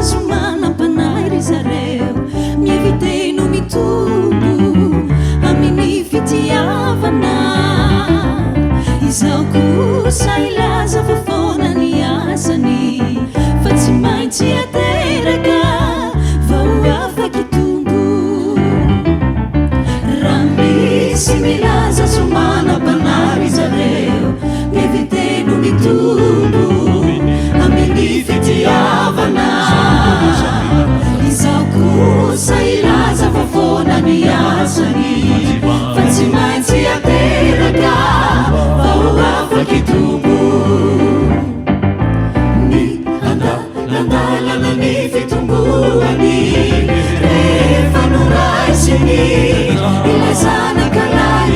milaza somanam-panahy ry zareo, mieviteny no mitombo amin'ny fitiavana. Izao kosa ilaza fa foana ny asany, fa tsy maintsy ateraka vao afaky tombo. Raha misy milaza somanam-panahy ry zareo, mieviteny no mitombo amin'ny fitiavana. Izao kosa ilaza fa foana ny asany, fa tsy maintsy ateraka vao afaky tombo. Ny andalandalana ny fitomboany, rehefa noraisiny ilay zanakalay.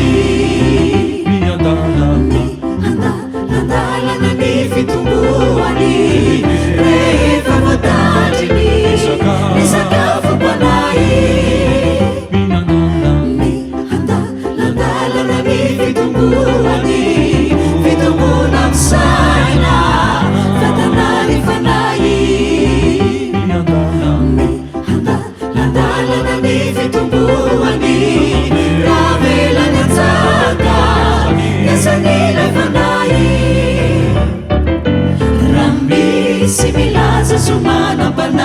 Ny andalandalana ny fitomboany, rehefa voatandriny ny sakafom-panahy. Ny andalandalana ny fitomboany, fitombona misaina fatana ny fanahy. Ny andalandalana ny fitomboany, raha velany anjaka niasan'ilay fanahy. Raha misy milaza somanam-panahy